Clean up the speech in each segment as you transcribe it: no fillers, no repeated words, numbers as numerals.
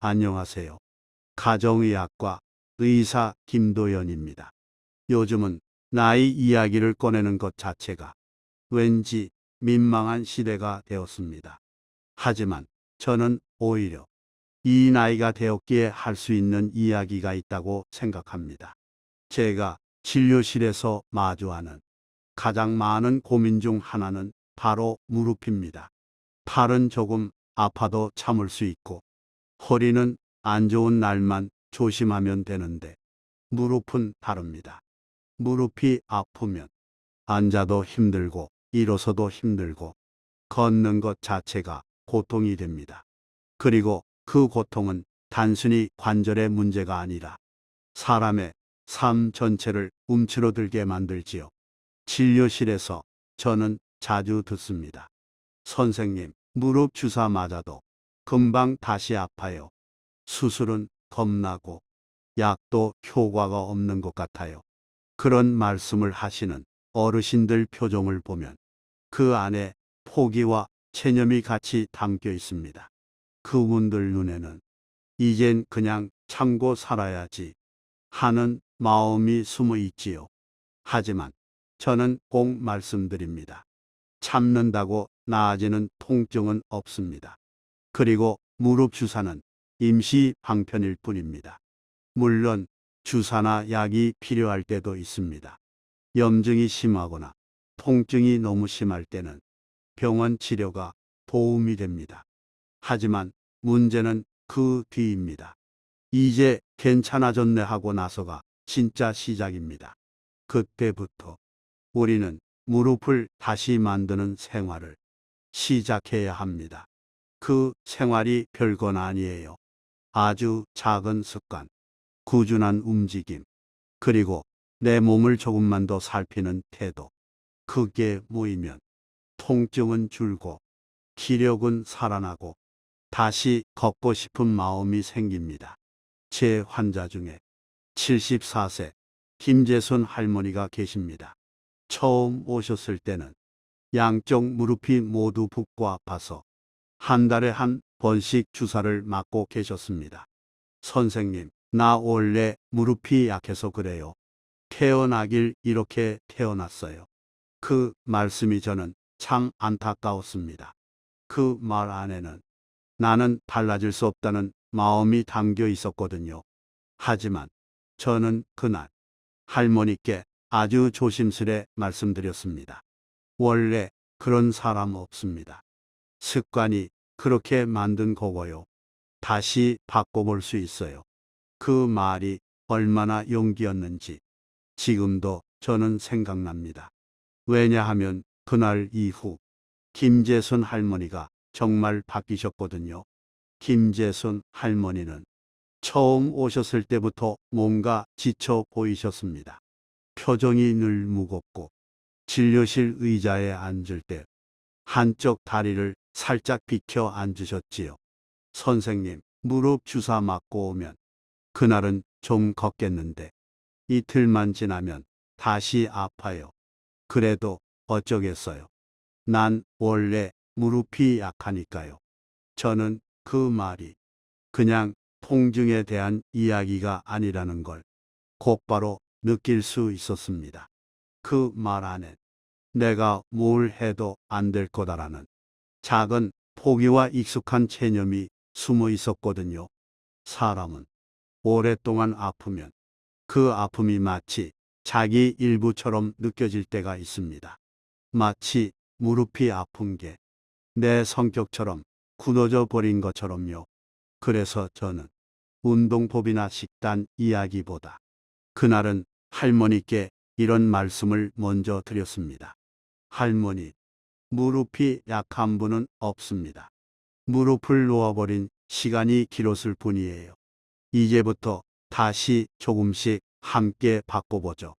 안녕하세요. 가정의학과 의사 김도연입니다. 요즘은 나이 이야기를 꺼내는 것 자체가 왠지 민망한 시대가 되었습니다. 하지만 저는 오히려 이 나이가 되었기에 할 수 있는 이야기가 있다고 생각합니다. 제가 진료실에서 마주하는 가장 많은 고민 중 하나는 바로 무릎입니다. 팔은 조금 아파도 참을 수 있고 허리는 안 좋은 날만 조심하면 되는데 무릎은 다릅니다. 무릎이 아프면 앉아도 힘들고 일어서도 힘들고 걷는 것 자체가 고통이 됩니다. 그리고 그 고통은 단순히 관절의 문제가 아니라 사람의 삶 전체를 움츠러들게 만들지요. 진료실에서 저는 자주 듣습니다. 선생님, 무릎 주사 맞아도 금방 다시 아파요. 수술은 겁나고 약도 효과가 없는 것 같아요. 그런 말씀을 하시는 어르신들 표정을 보면 그 안에 포기와 체념이 같이 담겨 있습니다. 그분들 눈에는 이젠 그냥 참고 살아야지 하는 마음이 숨어 있지요. 하지만 저는 꼭 말씀드립니다. 참는다고 나아지는 통증은 없습니다. 그리고 무릎 주사는 임시 방편일 뿐입니다. 물론 주사나 약이 필요할 때도 있습니다. 염증이 심하거나 통증이 너무 심할 때는 병원 치료가 도움이 됩니다. 하지만 문제는 그 뒤입니다. 이제 괜찮아졌네 하고 나서가 진짜 시작입니다. 그때부터 우리는 무릎을 다시 만드는 생활을 시작해야 합니다. 그 생활이 별건 아니에요. 아주 작은 습관, 꾸준한 움직임, 그리고 내 몸을 조금만 더 살피는 태도. 그게 모이면 통증은 줄고 기력은 살아나고 다시 걷고 싶은 마음이 생깁니다. 제 환자 중에 74세 김재순 할머니가 계십니다. 처음 오셨을 때는 양쪽 무릎이 모두 붓고 아파서 한 달에 한 번씩 주사를 맞고 계셨습니다. 선생님, 나 원래 무릎이 약해서 그래요. 태어나길 이렇게 태어났어요. 그 말씀이 저는 참 안타까웠습니다. 그 말 안에는 나는 달라질 수 없다는 마음이 담겨 있었거든요. 하지만 저는 그날 할머니께 아주 조심스레 말씀드렸습니다. 원래 그런 사람 없습니다. 습관이 그렇게 만든 거고요. 다시 바꿔볼 수 있어요. 그 말이 얼마나 용기였는지 지금도 저는 생각납니다. 왜냐하면 그날 이후 김재순 할머니가 정말 바뀌셨거든요. 김재순 할머니는 처음 오셨을 때부터 뭔가 지쳐 보이셨습니다. 표정이 늘 무겁고 진료실 의자에 앉을 때 한쪽 다리를 살짝 비켜 앉으셨지요. 선생님, 무릎 주사 맞고 오면 그날은 좀 걷겠는데 이틀만 지나면 다시 아파요. 그래도 어쩌겠어요. 난 원래 무릎이 약하니까요. 저는 그 말이 그냥 통증에 대한 이야기가 아니라는 걸 곧바로 느낄 수 있었습니다. 그 말 안에 내가 뭘 해도 안 될 거다라는 작은 포기와 익숙한 체념이 숨어 있었거든요. 사람은 오랫동안 아프면 그 아픔이 마치 자기 일부처럼 느껴질 때가 있습니다. 마치 무릎이 아픈 게 내 성격처럼 굳어져 버린 것처럼요. 그래서 저는 운동법이나 식단 이야기보다 그날은 할머니께 이런 말씀을 먼저 드렸습니다. 할머니, 무릎이 약한 분은 없습니다. 무릎을 놓아버린 시간이 길었을 뿐이에요. 이제부터 다시 조금씩 함께 바꿔보죠.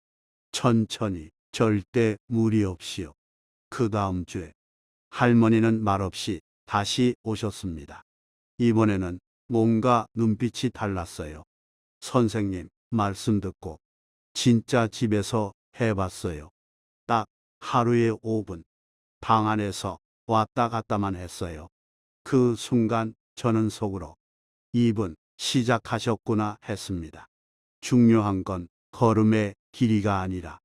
천천히, 절대 무리 없이요. 그 다음 주에 할머니는 말없이 다시 오셨습니다. 이번에는 뭔가 눈빛이 달랐어요. 선생님, 말씀 듣고 진짜 집에서 해봤어요. 딱 하루에 5분 방 안에서 왔다 갔다만 했어요. 그 순간 저는 속으로 입은 시작하셨구나 했습니다. 중요한 건 걸음의 길이가 아니라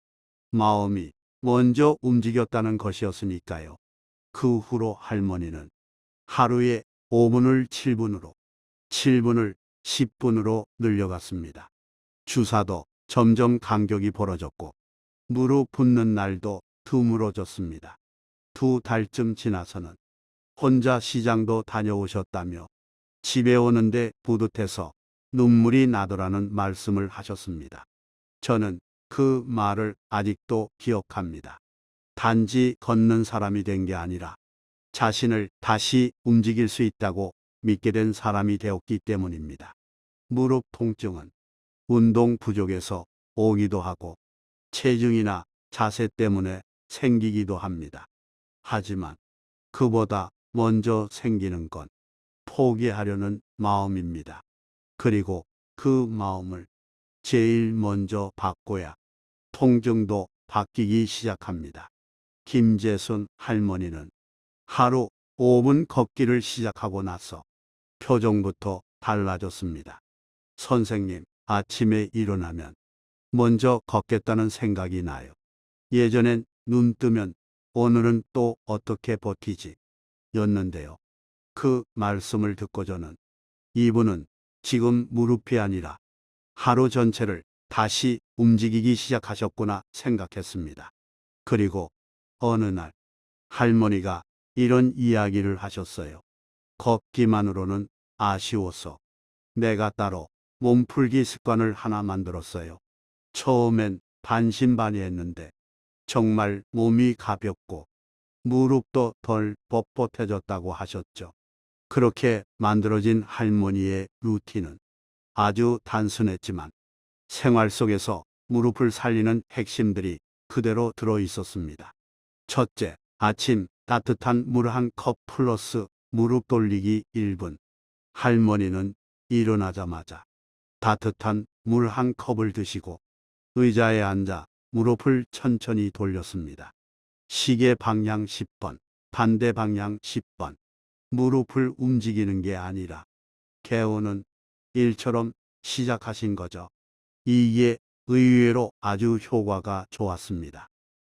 마음이 먼저 움직였다는 것이었으니까요. 그 후로 할머니는 하루에 5분을 7분으로, 7분을 10분으로 늘려갔습니다. 주사도 점점 간격이 벌어졌고 무릎 붓는 날도 드물어졌습니다. 2달쯤 지나서는 혼자 시장도 다녀오셨다며 집에 오는데 뿌듯해서 눈물이 나더라는 말씀을 하셨습니다. 저는 그 말을 아직도 기억합니다. 단지 걷는 사람이 된 게 아니라 자신을 다시 움직일 수 있다고 믿게 된 사람이 되었기 때문입니다. 무릎 통증은 운동 부족에서 오기도 하고 체중이나 자세 때문에 생기기도 합니다. 하지만 그보다 먼저 생기는 건 포기하려는 마음입니다. 그리고 그 마음을 제일 먼저 바꿔야 통증도 바뀌기 시작합니다. 김재순 할머니는 하루 5분 걷기를 시작하고 나서 표정부터 달라졌습니다. 선생님, 아침에 일어나면 먼저 걷겠다는 생각이 나요. 예전엔 눈 뜨면 오늘은 또 어떻게 버티지? 였는데요. 그 말씀을 듣고 저는 이분은 지금 무릎이 아니라 하루 전체를 다시 움직이기 시작하셨구나 생각했습니다. 그리고 어느 날 할머니가 이런 이야기를 하셨어요. 걷기만으로는 아쉬워서 내가 따로 몸풀기 습관을 하나 만들었어요. 처음엔 반신반의했는데 정말 몸이 가볍고 무릎도 덜 뻣뻣해졌다고 하셨죠. 그렇게 만들어진 할머니의 루틴은 아주 단순했지만 생활 속에서 무릎을 살리는 핵심들이 그대로 들어 있었습니다. 첫째, 아침 따뜻한 물 한 컵 플러스 무릎 돌리기 1분. 할머니는 일어나자마자 따뜻한 물 한 컵을 드시고 의자에 앉아 무릎을 천천히 돌렸습니다. 시계 방향 10번, 반대 방향 10번. 무릎을 움직이는 게 아니라 개우는 일처럼 시작하신 거죠. 이게 의외로 아주 효과가 좋았습니다.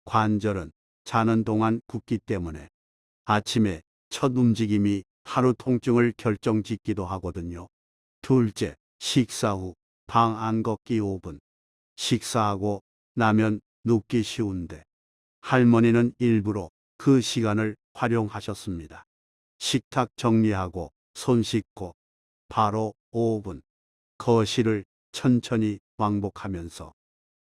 관절은 자는 동안 굳기 때문에 아침에 첫 움직임이 하루 통증을 결정짓기도 하거든요. 둘째, 식사 후 방 안 걷기 5분. 식사하고 나면 눕기 쉬운데 할머니는 일부러 그 시간을 활용하셨습니다. 식탁 정리하고 손 씻고 바로 5분 거실을 천천히 왕복하면서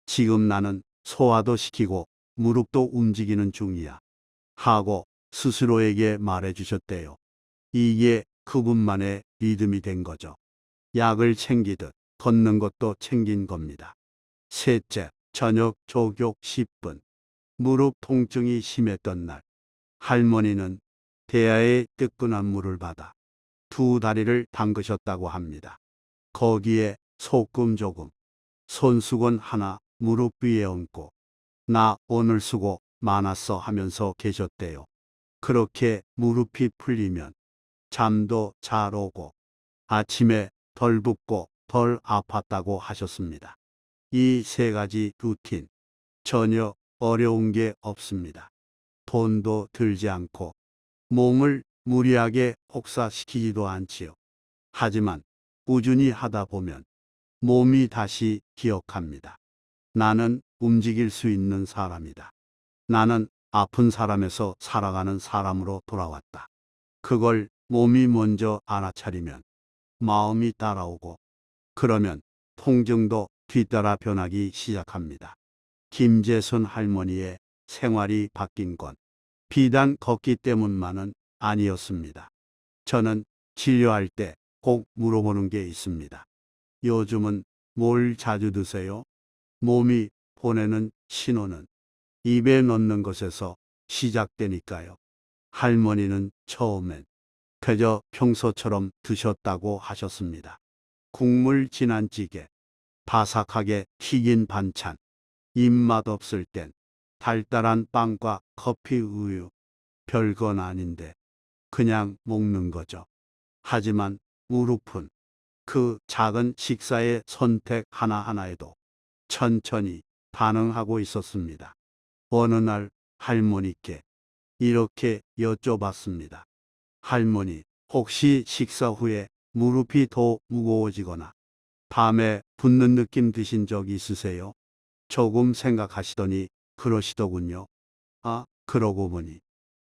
지금 나는 소화도 시키고 무릎도 움직이는 중이야 하고 스스로에게 말해주셨대요. 이게 그분만의 리듬이 된 거죠. 약을 챙기듯 걷는 것도 챙긴 겁니다. 셋째, 저녁 조격 10분. 무릎 통증이 심했던 날 할머니는 대야에 뜨끈한 물을 받아 2다리를 담그셨다고 합니다. 거기에 소금 조금, 손수건 하나 무릎 위에 얹고 나 오늘 수고 많았어 하면서 계셨대요. 그렇게 무릎이 풀리면 잠도 잘 오고 아침에 덜 붓고 덜 아팠다고 하셨습니다. 이 3가지 루틴 전혀 어려운 게 없습니다. 돈도 들지 않고 몸을 무리하게 혹사시키지도 않지요. 하지만 꾸준히 하다 보면 몸이 다시 기억합니다. 나는 움직일 수 있는 사람이다. 나는 아픈 사람에서 살아가는 사람으로 돌아왔다. 그걸 몸이 먼저 알아차리면 마음이 따라오고 그러면 통증도 뒤따라 변하기 시작합니다. 김재순 할머니의 생활이 바뀐 건 비단 걷기 때문만은 아니었습니다. 저는 진료할 때 꼭 물어보는 게 있습니다. 요즘은 뭘 자주 드세요? 몸이 보내는 신호는 입에 넣는 것에서 시작되니까요. 할머니는 처음엔 그저 평소처럼 드셨다고 하셨습니다. 국물 진한 찌개, 바삭하게 튀긴 반찬, 입맛 없을 땐 달달한 빵과 커피 우유, 별건 아닌데 그냥 먹는 거죠. 하지만 무릎은 그 작은 식사의 선택 하나하나에도 천천히 반응하고 있었습니다. 어느 날 할머니께 이렇게 여쭤봤습니다. 할머니, 혹시 식사 후에 무릎이 더 무거워지거나 밤에 붓는 느낌 드신 적 있으세요? 조금 생각하시더니 그러시더군요. 아, 그러고 보니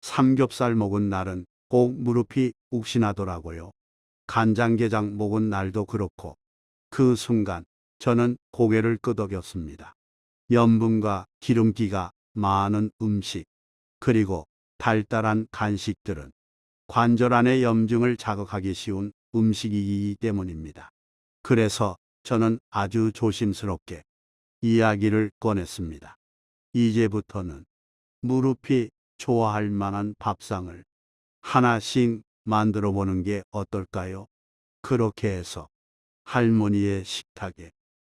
삼겹살 먹은 날은 꼭 무릎이 욱신하더라고요. 간장게장 먹은 날도 그렇고. 그 순간 저는 고개를 끄덕였습니다. 염분과 기름기가 많은 음식, 그리고 달달한 간식들은 관절 안의 염증을 자극하기 쉬운 음식이기 때문입니다. 그래서 저는 아주 조심스럽게 이야기를 꺼냈습니다. 이제부터는 무릎이 좋아할 만한 밥상을 하나씩 만들어 보는 게 어떨까요? 그렇게 해서 할머니의 식탁에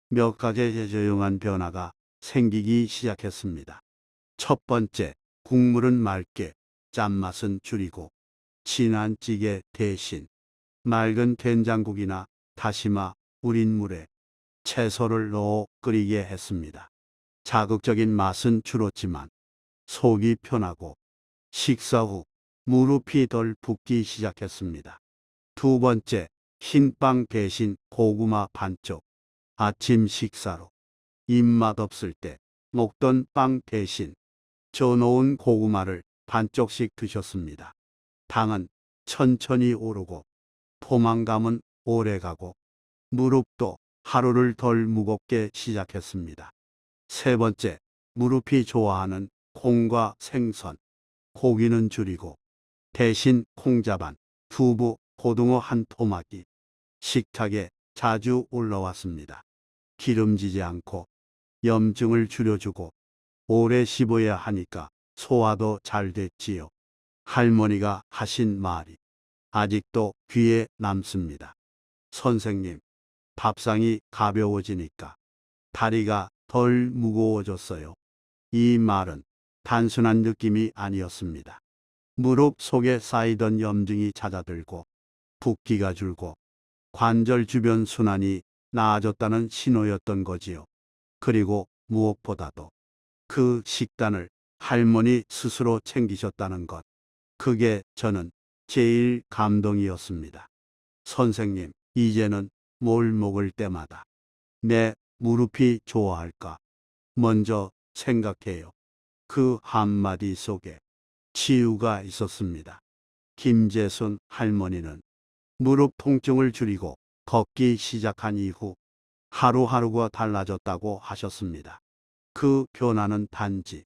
몇 가지 조용한 변화가 생기기 시작했습니다. 첫 번째, 국물은 맑게, 짠맛은 줄이고 진한 찌개 대신 맑은 된장국이나 다시마, 우린 물에 채소를 넣어 끓이게 했습니다. 자극적인 맛은 줄었지만 속이 편하고 식사 후 무릎이 덜 붓기 시작했습니다. 두 번째, 흰빵 대신 고구마 반쪽. 아침 식사로 입맛 없을 때 먹던 빵 대신 쪄놓은 고구마를 반쪽씩 드셨습니다. 당은 천천히 오르고 포만감은 오래가고 무릎도 하루를 덜 무겁게 시작했습니다. 세 번째, 무릎이 좋아하는 콩과 생선, 고기는 줄이고 대신 콩자반, 두부, 고등어 한 토막이 식탁에 자주 올라왔습니다. 기름지지 않고 염증을 줄여주고 오래 씹어야 하니까 소화도 잘 됐지요. 할머니가 하신 말이 아직도 귀에 남습니다. 선생님, 밥상이 가벼워지니까 다리가 덜 무거워졌어요. 이 말은 단순한 느낌이 아니었습니다. 무릎 속에 쌓이던 염증이 잦아들고 붓기가 줄고 관절 주변 순환이 나아졌다는 신호였던 거지요. 그리고 무엇보다도 그 식단을 할머니 스스로 챙기셨다는 것. 그게 저는 제일 감동이었습니다. 선생님, 이제는 뭘 먹을 때마다 내 무릎이 좋아할까? 먼저 생각해요. 그 한마디 속에 치유가 있었습니다. 김재순 할머니는 무릎 통증을 줄이고 걷기 시작한 이후 하루하루가 달라졌다고 하셨습니다. 그 변화는 단지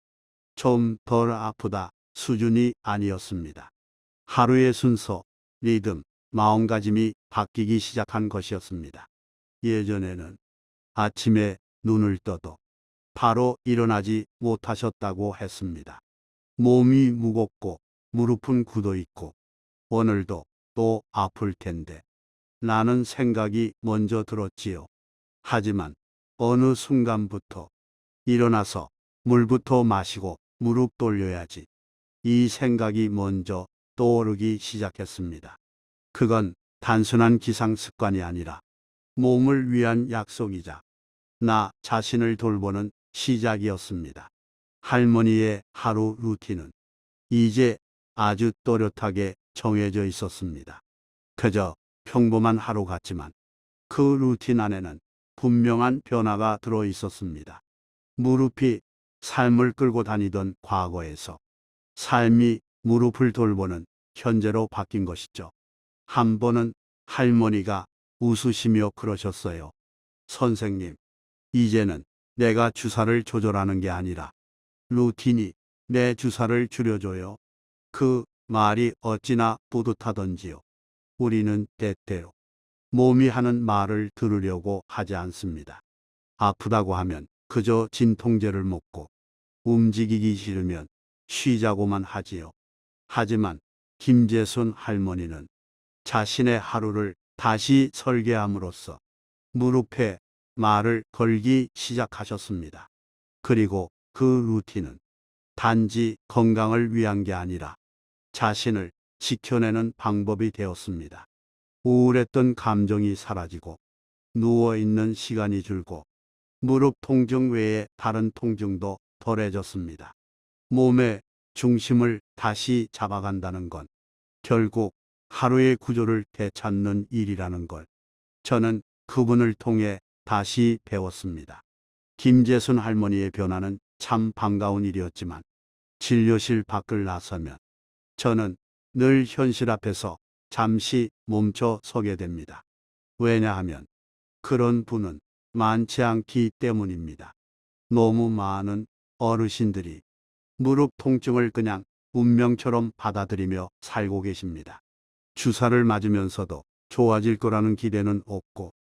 좀 덜 아프다 수준이 아니었습니다. 하루의 순서, 리듬, 마음가짐이 바뀌기 시작한 것이었습니다. 예전에는 아침에 눈을 떠도 바로 일어나지 못하셨다고 했습니다. 몸이 무겁고 무릎은 굳어 있고 오늘도 또 아플 텐데 라는 생각이 먼저 들었지요. 하지만 어느 순간부터 일어나서 물부터 마시고 무릎 돌려야지. 이 생각이 먼저 떠오르기 시작했습니다. 그건 단순한 기상 습관이 아니라 몸을 위한 약속이자 나 자신을 돌보는 시작이었습니다. 할머니의 하루 루틴은 이제 아주 또렷하게 정해져 있었습니다. 그저 평범한 하루 같지만 그 루틴 안에는 분명한 변화가 들어 있었습니다. 무릎이 삶을 끌고 다니던 과거에서 삶이 무릎을 돌보는 현재로 바뀐 것이죠. 한 번은 할머니가 웃으시며 그러셨어요. 선생님, 이제는 내가 주사를 조절하는 게 아니라 루틴이 내 주사를 줄여줘요. 그 말이 어찌나 뿌듯하던지요. 우리는 때때로 몸이 하는 말을 들으려고 하지 않습니다. 아프다고 하면 그저 진통제를 먹고 움직이기 싫으면 쉬자고만 하지요. 하지만 김재순 할머니는 자신의 하루를 다시 설계함으로써 무릎에 말을 걸기 시작하셨습니다. 그리고 그 루틴은 단지 건강을 위한 게 아니라 자신을 지켜내는 방법이 되었습니다. 우울했던 감정이 사라지고 누워있는 시간이 줄고 무릎 통증 외에 다른 통증도 덜해졌습니다. 몸의 중심을 다시 잡아간다는 건 결국 하루의 구조를 되찾는 일이라는 걸 저는 그분을 통해 다시 배웠습니다. 김재순 할머니의 변화는 참 반가운 일이었지만 진료실 밖을 나서면 저는 늘 현실 앞에서 잠시 멈춰 서게 됩니다. 왜냐하면 그런 분은 많지 않기 때문입니다. 너무 많은 어르신들이 무릎 통증을 그냥 운명처럼 받아들이며 살고 계십니다. 주사를 맞으면서도 좋아질 거라는 기대는 없고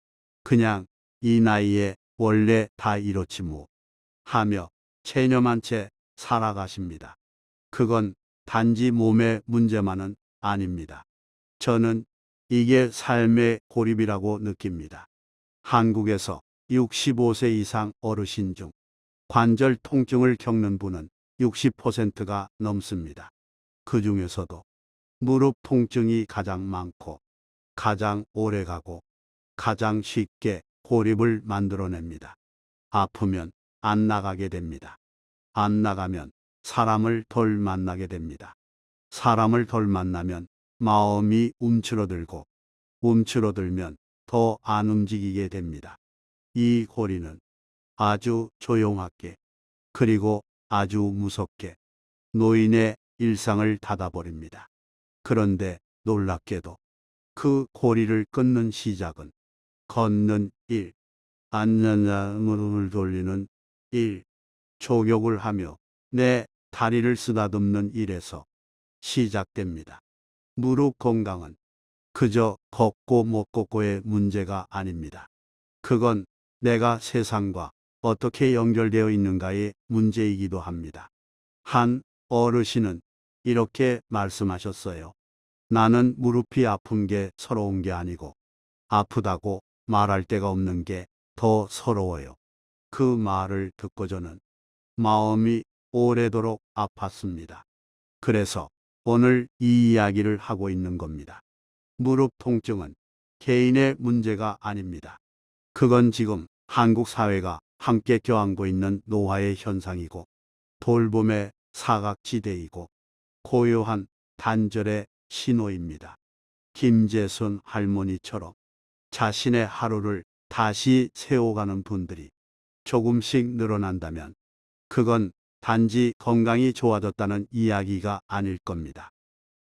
그냥 이 나이에 원래 다 이렇지 뭐 하며 체념한 채 살아가십니다. 그건 단지 몸의 문제만은 아닙니다. 저는 이게 삶의 고립이라고 느낍니다. 한국에서 65세 이상 어르신 중 관절 통증을 겪는 분은 60%가 넘습니다. 그 중에서도 무릎 통증이 가장 많고 가장 오래 가고 가장 쉽게 고립을 만들어냅니다. 아프면 안 나가게 됩니다. 안 나가면 사람을 덜 만나게 됩니다. 사람을 덜 만나면 마음이 움츠러들고 움츠러들면 더 안 움직이게 됩니다. 이 고리는 아주 조용하게 그리고 아주 무섭게 노인의 일상을 닫아버립니다. 그런데 놀랍게도 그 고리를 끊는 시작은 걷는 일, 앉는 무릎을 돌리는 일, 족욕을 하며 내 다리를 쓰다듬는 일에서 시작됩니다. 무릎 건강은 그저 걷고 못 걷고의 문제가 아닙니다. 그건 내가 세상과 어떻게 연결되어 있는가의 문제이기도 합니다. 한 어르신은 이렇게 말씀하셨어요. 나는 무릎이 아픈 게 서러운 게 아니고 아프다고 말할 데가 없는 게 더 서러워요. 그 말을 듣고 저는 마음이 오래도록 아팠습니다. 그래서 오늘 이 이야기를 하고 있는 겁니다. 무릎 통증은 개인의 문제가 아닙니다. 그건 지금 한국 사회가 함께 껴안고 있는 노화의 현상이고 돌봄의 사각지대이고 고요한 단절의 신호입니다. 김재순 할머니처럼 자신의 하루를 다시 세워가는 분들이 조금씩 늘어난다면 그건 단지 건강이 좋아졌다는 이야기가 아닐 겁니다.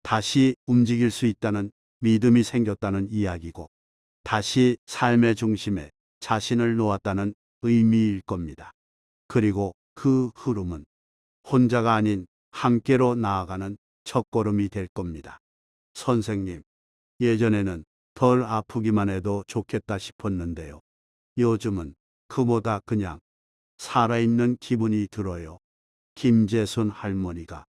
다시 움직일 수 있다는 믿음이 생겼다는 이야기고 다시 삶의 중심에 자신을 놓았다는 의미일 겁니다. 그리고 그 흐름은 혼자가 아닌 함께로 나아가는 첫걸음이 될 겁니다. 선생님, 예전에는 덜 아프기만 해도 좋겠다 싶었는데요. 요즘은 그보다 그냥 살아있는 기분이 들어요. 김재순 할머니가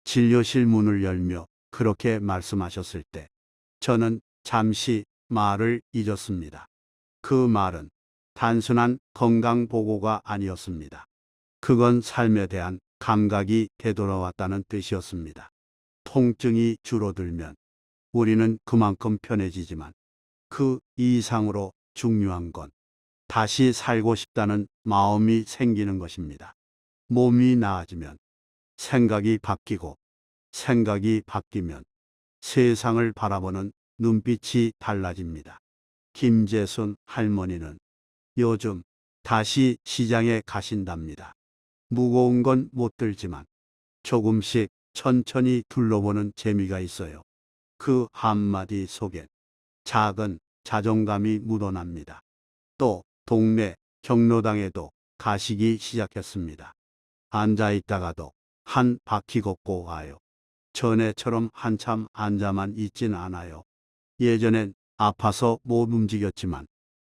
진료실 문을 열며 그렇게 말씀하셨을 때 저는 잠시 말을 잊었습니다. 그 말은 단순한 건강 보고가 아니었습니다. 그건 삶에 대한 감각이 되돌아왔다는 뜻이었습니다. 통증이 줄어들면 우리는 그만큼 편해지지만 그 이상으로 중요한 건 다시 살고 싶다는 마음이 생기는 것입니다. 몸이 나아지면 생각이 바뀌고 생각이 바뀌면 세상을 바라보는 눈빛이 달라집니다. 김재순 할머니는 요즘 다시 시장에 가신답니다. 무거운 건 못 들지만 조금씩 천천히 둘러보는 재미가 있어요. 그 한마디 속엔 작은 자존감이 묻어납니다. 또 동네 경로당에도 가시기 시작했습니다. 앉아 있다가도 한 바퀴 걷고 와요. 전에처럼 한참 앉아만 있진 않아요. 예전엔 아파서 못 움직였지만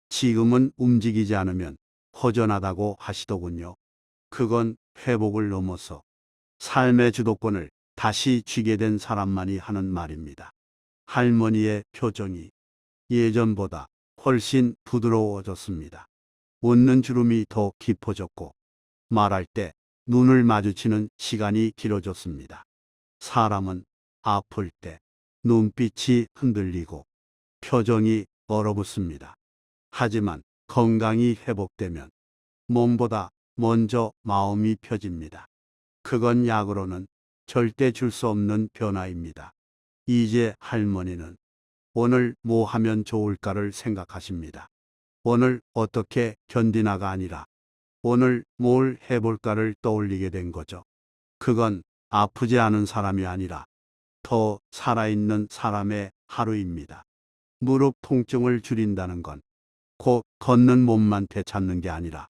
지금은 움직이지 않으면 허전하다고 하시더군요. 그건 회복을 넘어서 삶의 주도권을 다시 쥐게 된 사람만이 하는 말입니다. 할머니의 표정이 예전보다 훨씬 부드러워졌습니다. 웃는 주름이 더 깊어졌고 말할 때 눈을 마주치는 시간이 길어졌습니다. 사람은 아플 때 눈빛이 흔들리고 표정이 얼어붙습니다. 하지만 건강이 회복되면 몸보다 먼저 마음이 펴집니다. 그건 약으로는 절대 줄 수 없는 변화입니다. 이제 할머니는 오늘 뭐 하면 좋을까를 생각하십니다. 오늘 어떻게 견디나가 아니라 오늘 뭘 해볼까를 떠올리게 된 거죠. 그건 아프지 않은 사람이 아니라 더 살아있는 사람의 하루입니다. 무릎 통증을 줄인다는 건 곧 걷는 몸만 되찾는 게 아니라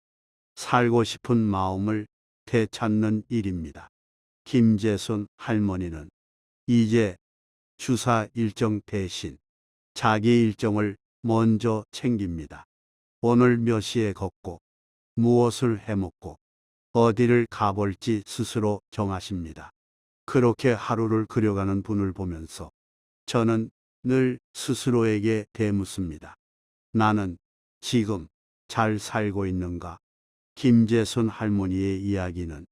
살고 싶은 마음을 되찾는 일입니다. 김재순 할머니는 이제 주사 일정 대신 자기 일정을 먼저 챙깁니다. 오늘 몇 시에 걷고 무엇을 해먹고 어디를 가볼지 스스로 정하십니다. 그렇게 하루를 그려가는 분을 보면서 저는 늘 스스로에게 되묻습니다. 나는 지금 잘 살고 있는가? 김재순 할머니의 이야기는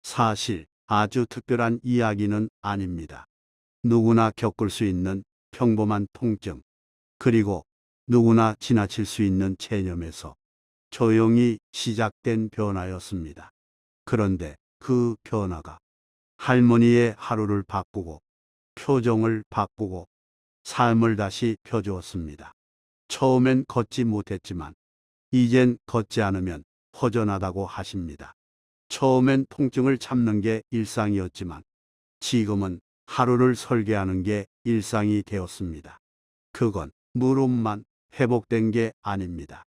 사실 아주 특별한 이야기는 아닙니다. 누구나 겪을 수 있는 평범한 통증, 그리고 누구나 지나칠 수 있는 체념에서 조용히 시작된 변화였습니다. 그런데 그 변화가 할머니의 하루를 바꾸고 표정을 바꾸고 삶을 다시 펴주었습니다. 처음엔 걷지 못했지만 이젠 걷지 않으면 허전하다고 하십니다. 처음엔 통증을 참는 게 일상이었지만 지금은 하루를 설계하는 게 일상이 되었습니다. 그건 무릎만 회복된 게 아닙니다.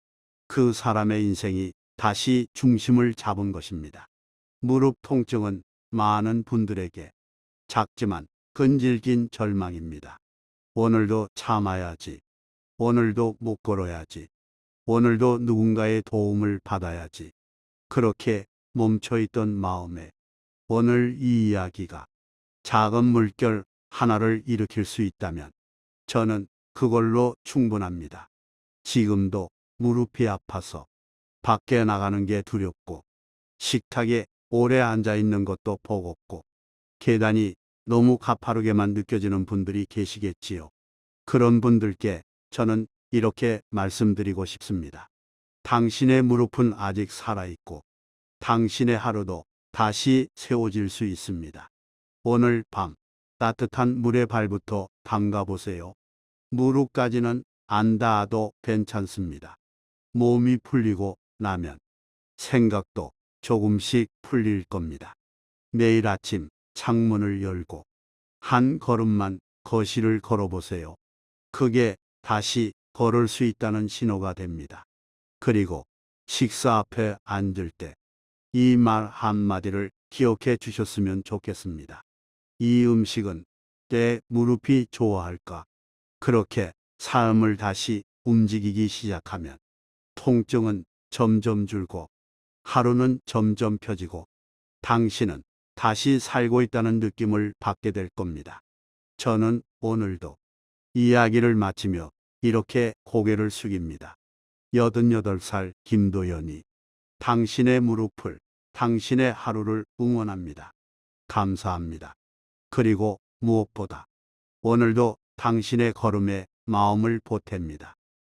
그 사람의 인생이 다시 중심을 잡은 것입니다. 무릎 통증은 많은 분들에게 작지만 끈질긴 절망입니다. 오늘도 참아야지. 오늘도 못 걸어야지. 오늘도 누군가의 도움을 받아야지. 그렇게 멈춰있던 마음에 오늘 이 이야기가 작은 물결 하나를 일으킬 수 있다면 저는 그걸로 충분합니다. 지금도 무릎이 아파서 밖에 나가는 게 두렵고 식탁에 오래 앉아 있는 것도 버겁고 계단이 너무 가파르게만 느껴지는 분들이 계시겠지요. 그런 분들께 저는 이렇게 말씀드리고 싶습니다. 당신의 무릎은 아직 살아있고 당신의 하루도 다시 세워질 수 있습니다. 오늘 밤 따뜻한 물에 발부터 담가 보세요. 무릎까지는 안 닿아도 괜찮습니다. 몸이 풀리고 나면 생각도 조금씩 풀릴 겁니다. 매일 아침 창문을 열고 한 걸음만 거실을 걸어보세요. 그게 다시 걸을 수 있다는 신호가 됩니다. 그리고 식사 앞에 앉을 때 이 말 한마디를 기억해 주셨으면 좋겠습니다. 이 음식은 내 무릎이 좋아할까? 그렇게 삶을 다시 움직이기 시작하면 통증은 점점 줄고 하루는 점점 펴지고 당신은 다시 살고 있다는 느낌을 받게 될 겁니다. 저는 오늘도 이야기를 마치며 이렇게 고개를 숙입니다. 88살 김도연이 당신의 무릎을, 당신의 하루를 응원합니다. 감사합니다. 그리고 무엇보다 오늘도 당신의 걸음에 마음을 보탭니다.